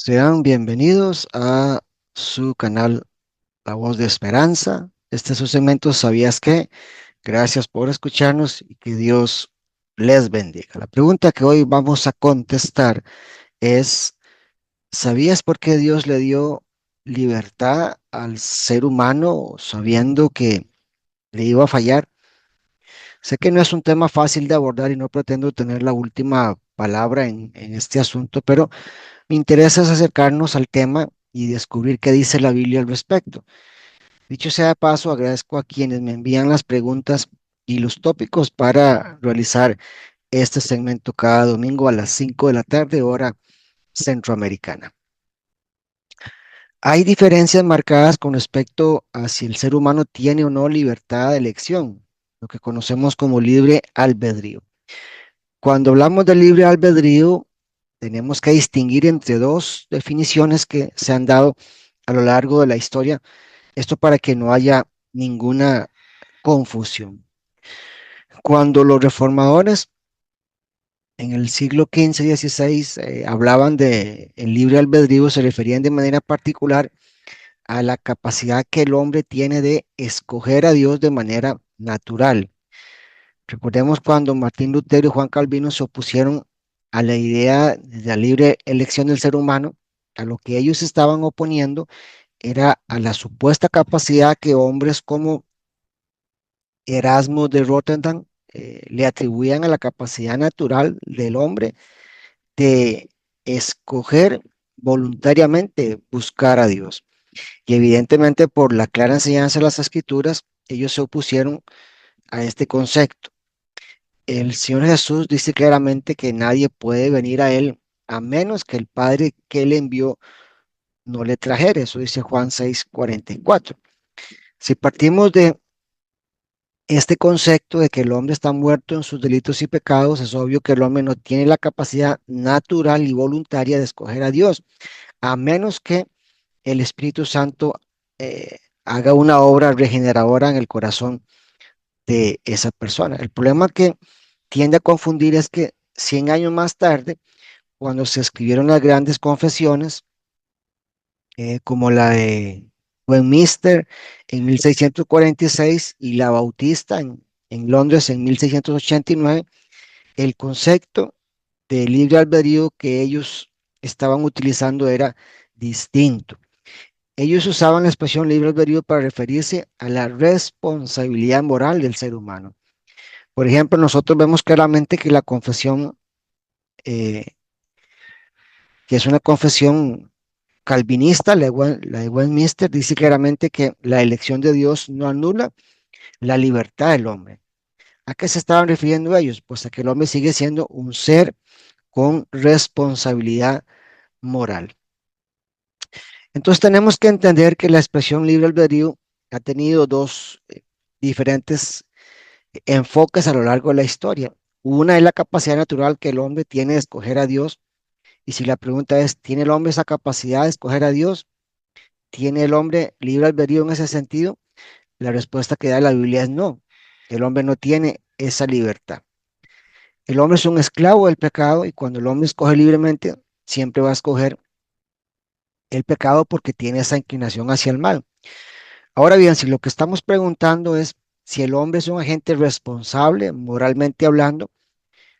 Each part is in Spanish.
Sean bienvenidos a su canal La Voz de Esperanza. Este es su segmento ¿Sabías qué? Gracias por escucharnos y que Dios les bendiga. La pregunta que hoy vamos a contestar es, ¿sabías por qué Dios le dio libertad al ser humano sabiendo que le iba a fallar? Sé que no es un tema fácil de abordar y no pretendo tener la última palabra en este asunto, pero me interesa es acercarnos al tema y descubrir qué dice la Biblia al respecto. Dicho sea de paso, agradezco a quienes me envían las preguntas y los tópicos para realizar este segmento cada domingo a las 5 de la tarde, hora centroamericana. Hay diferencias marcadas con respecto a si el ser humano tiene o no libertad de elección, lo que conocemos como libre albedrío. Cuando hablamos de libre albedrío, tenemos que distinguir entre dos definiciones que se han dado a lo largo de la historia. Esto para que no haya ninguna confusión. Cuando los reformadores en el siglo XV y XVI hablaban de el libre albedrío, se referían de manera particular a la capacidad que el hombre tiene de escoger a Dios de manera natural. Recordemos cuando Martín Lutero y Juan Calvino se opusieron a la idea de la libre elección del ser humano. A lo que ellos estaban oponiendo era a la supuesta capacidad que hombres como Erasmo de Rotterdam le atribuían a la capacidad natural del hombre de escoger voluntariamente buscar a Dios. Y evidentemente por la clara enseñanza de las escrituras, ellos se opusieron a este concepto. El Señor Jesús dice claramente que nadie puede venir a Él a menos que el Padre que Él envió no le trajera. Eso dice Juan 6:44. Si partimos de este concepto de que el hombre está muerto en sus delitos y pecados, es obvio que el hombre no tiene la capacidad natural y voluntaria de escoger a Dios, a menos que el Espíritu Santo haga una obra regeneradora en el corazón de esa persona. El problema que tiende a confundir es que 100 años más tarde, cuando se escribieron las grandes confesiones, como la de Westminster en 1646 y la Bautista en Londres en 1689, el concepto de libre albedrío que ellos estaban utilizando era distinto. Ellos usaban la expresión libre albedrío para referirse a la responsabilidad moral del ser humano. Por ejemplo, nosotros vemos claramente que la confesión, eh, que es una confesión calvinista, la de Westminster, dice claramente que la elección de Dios no anula la libertad del hombre. ¿A qué se estaban refiriendo ellos? Pues a que el hombre sigue siendo un ser con responsabilidad moral. Entonces tenemos que entender que la expresión libre albedrío ha tenido dos diferentes enfoques a lo largo de la historia. Una es la capacidad natural que el hombre tiene de escoger a Dios. Y si la pregunta es, ¿tiene el hombre esa capacidad de escoger a Dios? ¿Tiene el hombre libre albedrío en ese sentido? La respuesta que da la Biblia es no. El hombre no tiene esa libertad. El hombre es un esclavo del pecado y cuando el hombre escoge libremente, siempre va a escoger el pecado porque tiene esa inclinación hacia el mal. Ahora bien, si lo que estamos preguntando es si el hombre es un agente responsable, moralmente hablando,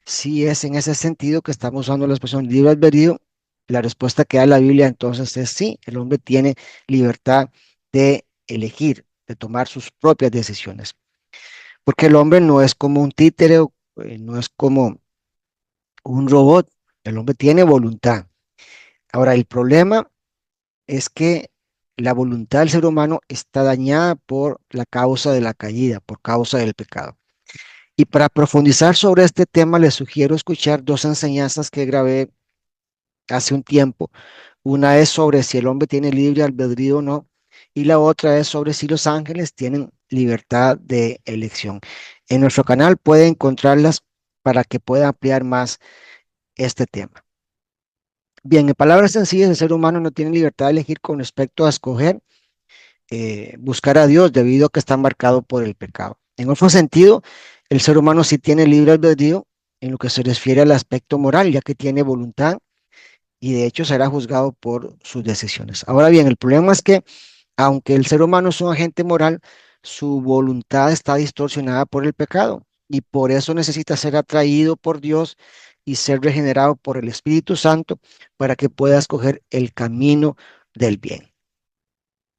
si es en ese sentido que estamos usando la expresión libre albedrío, la respuesta que da la Biblia entonces es sí, el hombre tiene libertad de elegir, de tomar sus propias decisiones. Porque el hombre no es como un títere, no es como un robot, el hombre tiene voluntad. Ahora, el problema es que la voluntad del ser humano está dañada por la causa de la caída, por causa del pecado. Y para profundizar sobre este tema, les sugiero escuchar dos enseñanzas que grabé hace un tiempo. Una es sobre si el hombre tiene libre albedrío o no, y la otra es sobre si los ángeles tienen libertad de elección. En nuestro canal puede encontrarlas para que pueda ampliar más este tema. Bien, en palabras sencillas, el ser humano no tiene libertad de elegir con respecto a escoger buscar a Dios debido a que está marcado por el pecado. En otro sentido, el ser humano sí tiene libre albedrío en lo que se refiere al aspecto moral, ya que tiene voluntad y de hecho será juzgado por sus decisiones. Ahora bien, el problema es que aunque el ser humano es un agente moral, su voluntad está distorsionada por el pecado y por eso necesita ser atraído por Dios y ser regenerado por el Espíritu Santo para que pueda escoger el camino del bien.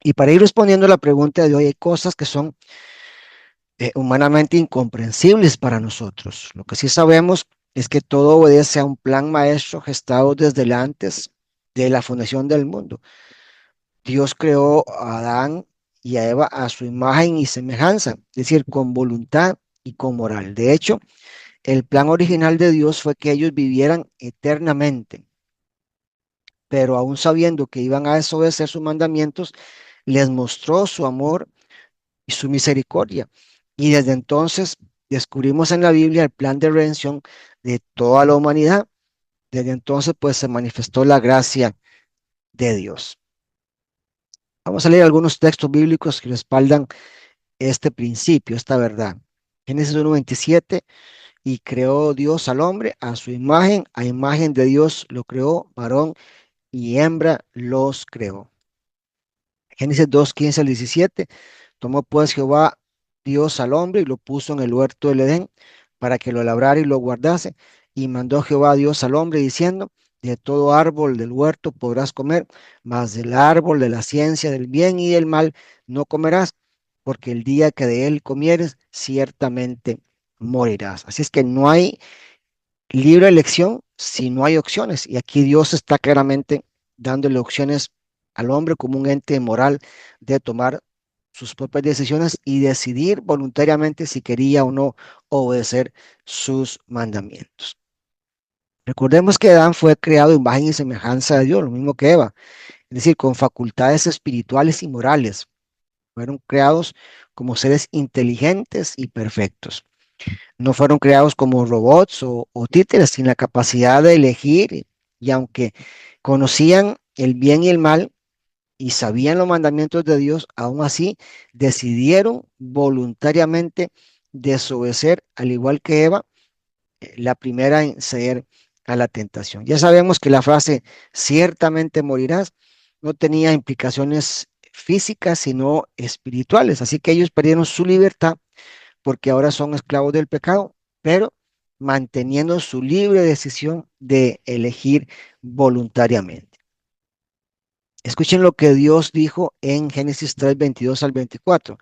Y para ir respondiendo a la pregunta de hoy, hay cosas que son humanamente incomprensibles para nosotros. Lo que sí sabemos es que todo obedece a un plan maestro gestado desde el antes de la fundación del mundo. Dios creó a Adán y a Eva a su imagen y semejanza, es decir, con voluntad y con moral. De hecho, el plan original de Dios fue que ellos vivieran eternamente, pero aún sabiendo que iban a desobedecer sus mandamientos, les mostró su amor y su misericordia. Y desde entonces descubrimos en la Biblia el plan de redención de toda la humanidad. Desde entonces, pues se manifestó la gracia de Dios. Vamos a leer algunos textos bíblicos que respaldan este principio, esta verdad. Génesis 1:27, y creó Dios al hombre a imagen de Dios lo creó, varón y hembra los creó. Génesis 2:15 al 17, tomó pues Jehová Dios al hombre y lo puso en el huerto del Edén para que lo labrara y lo guardase. Y mandó Jehová Dios al hombre diciendo, de todo árbol del huerto podrás comer, mas del árbol de la ciencia del bien y del mal no comerás, porque el día que de él comieres, ciertamente morirás. Así es que no hay libre elección si no hay opciones. Y aquí Dios está claramente dándole opciones al hombre como un ente moral de tomar sus propias decisiones y decidir voluntariamente si quería o no obedecer sus mandamientos. Recordemos que Adán fue creado en imagen y semejanza de Dios, lo mismo que Eva, es decir, con facultades espirituales y morales. Fueron creados como seres inteligentes y perfectos. No fueron creados como robots o títeres sin la capacidad de elegir, y aunque conocían el bien y el mal y sabían los mandamientos de Dios, aún así decidieron voluntariamente desobedecer, al igual que Eva, la primera en ceder a la tentación. Ya sabemos que la frase ciertamente morirás no tenía implicaciones físicas, sino espirituales, así que ellos perdieron su libertad porque ahora son esclavos del pecado, pero manteniendo su libre decisión de elegir voluntariamente. Escuchen lo que Dios dijo en Génesis 3:22 al 24.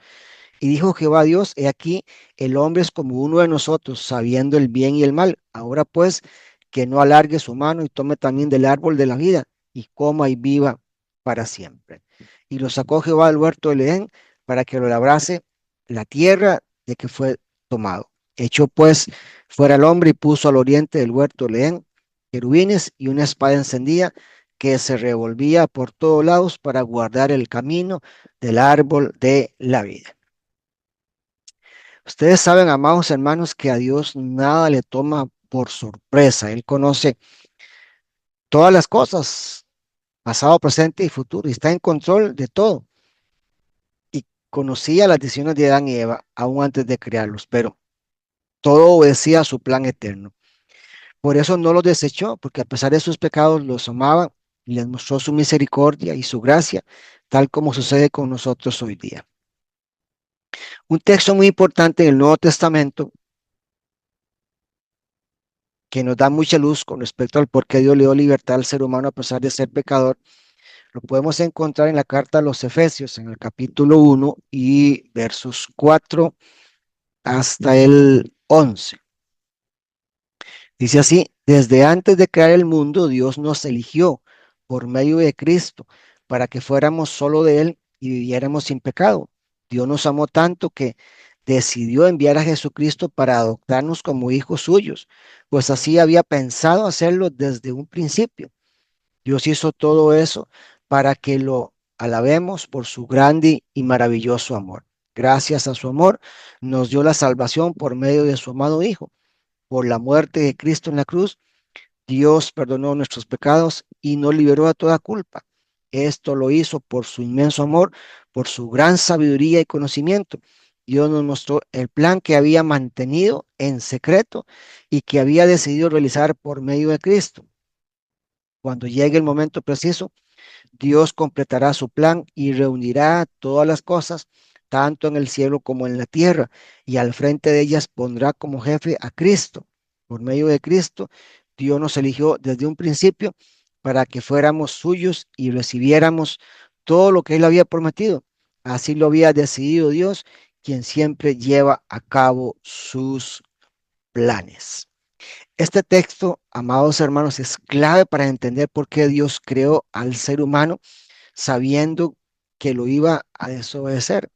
Y dijo Jehová Dios, he aquí, el hombre es como uno de nosotros, sabiendo el bien y el mal. Ahora pues, que no alargue su mano y tome también del árbol de la vida y coma y viva para siempre. Y lo sacó Jehová del huerto del Edén para que lo labrase la tierra de que fue tomado. Echó pues fuera el hombre y puso al oriente del huerto del Edén querubines y una espada encendida que se revolvía por todos lados para guardar el camino del árbol de la vida. Ustedes saben, amados hermanos, que a Dios nada le toma por sorpresa. Él conoce todas las cosas, pasado, presente y futuro, y está en control de todo. Y conocía las decisiones de Adán y Eva aún antes de crearlos, pero todo obedecía a su plan eterno. Por eso no los desechó, porque a pesar de sus pecados los amaba y les mostró su misericordia y su gracia, tal como sucede con nosotros hoy día. Un texto muy importante en el Nuevo Testamento que nos da mucha luz con respecto al por qué Dios le dio libertad al ser humano a pesar de ser pecador, lo podemos encontrar en la carta a los Efesios, en el capítulo 1 y versos 4 hasta el 11. Dice así, desde antes de crear el mundo, Dios nos eligió por medio de Cristo para que fuéramos solo de Él y viviéramos sin pecado. Dios nos amó tanto que decidió enviar a Jesucristo para adoptarnos como hijos suyos, pues así había pensado hacerlo desde un principio. Dios hizo todo eso para que lo alabemos por su grande y maravilloso amor. Gracias a su amor, nos dio la salvación por medio de su amado Hijo. Por la muerte de Cristo en la cruz, Dios perdonó nuestros pecados y nos liberó de toda culpa. Esto lo hizo por su inmenso amor, por su gran sabiduría y conocimiento. Dios nos mostró el plan que había mantenido en secreto y que había decidido realizar por medio de Cristo. Cuando llegue el momento preciso, Dios completará su plan y reunirá todas las cosas, tanto en el cielo como en la tierra, y al frente de ellas pondrá como jefe a Cristo. Por medio de Cristo, Dios nos eligió desde un principio para que fuéramos suyos y recibiéramos todo lo que Él había prometido. Así lo había decidido Dios, quien siempre lleva a cabo sus planes. Este texto, amados hermanos, es clave para entender por qué Dios creó al ser humano sabiendo que lo iba a desobedecer.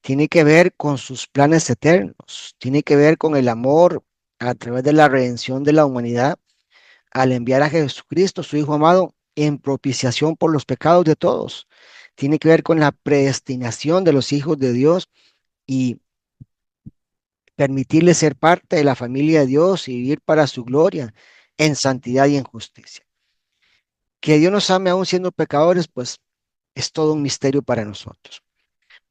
Tiene que ver con sus planes eternos, tiene que ver con el amor a través de la redención de la humanidad al enviar a Jesucristo, su Hijo amado, en propiciación por los pecados de todos. Tiene que ver con la predestinación de los hijos de Dios y permitirles ser parte de la familia de Dios y vivir para su gloria en santidad y en justicia. Que Dios nos ame aún siendo pecadores, pues es todo un misterio para nosotros.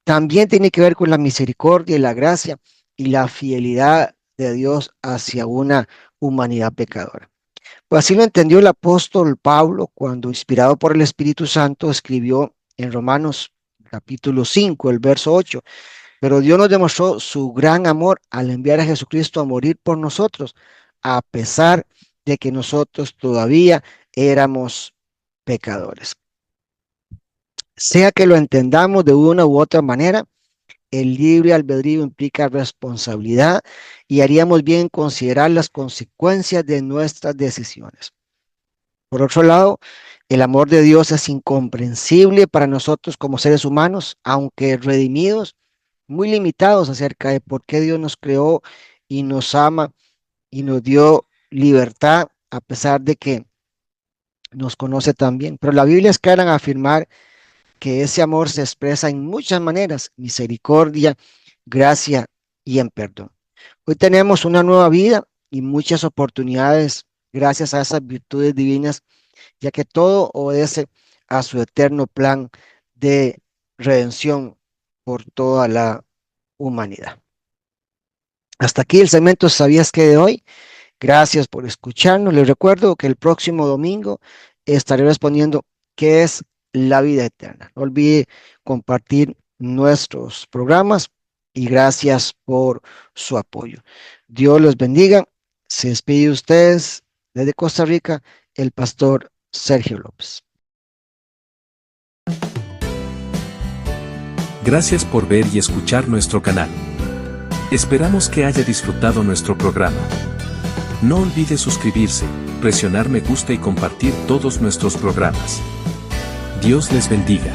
También tiene que ver con la misericordia y la gracia y la fidelidad de Dios hacia una humanidad pecadora. Pues así lo entendió el apóstol Pablo cuando, inspirado por el Espíritu Santo, escribió en Romanos capítulo 5, el verso 8. Pero Dios nos demostró su gran amor al enviar a Jesucristo a morir por nosotros, a pesar de que nosotros todavía éramos pecadores. Sea que lo entendamos de una u otra manera, el libre albedrío implica responsabilidad y haríamos bien en considerar las consecuencias de nuestras decisiones. Por otro lado, el amor de Dios es incomprensible para nosotros como seres humanos, aunque redimidos, muy limitados acerca de por qué Dios nos creó y nos ama y nos dio libertad, a pesar de que nos conoce también. Pero la Biblia es clara en afirmar que ese amor se expresa en muchas maneras: misericordia, gracia y en perdón. Hoy tenemos una nueva vida y muchas oportunidades gracias a esas virtudes divinas, ya que todo obedece a su eterno plan de redención por toda la humanidad. Hasta aquí el segmento ¿Sabías qué? De hoy. Gracias por escucharnos. Les recuerdo que el próximo domingo estaré respondiendo ¿qué es la vida eterna? No olvide compartir nuestros programas y gracias por su apoyo. Dios los bendiga. Se despide de ustedes desde Costa Rica el pastor Sergio López. Gracias por ver y escuchar nuestro canal. Esperamos que haya disfrutado nuestro programa. No olvide suscribirse, presionar me gusta y compartir todos nuestros programas. Dios les bendiga.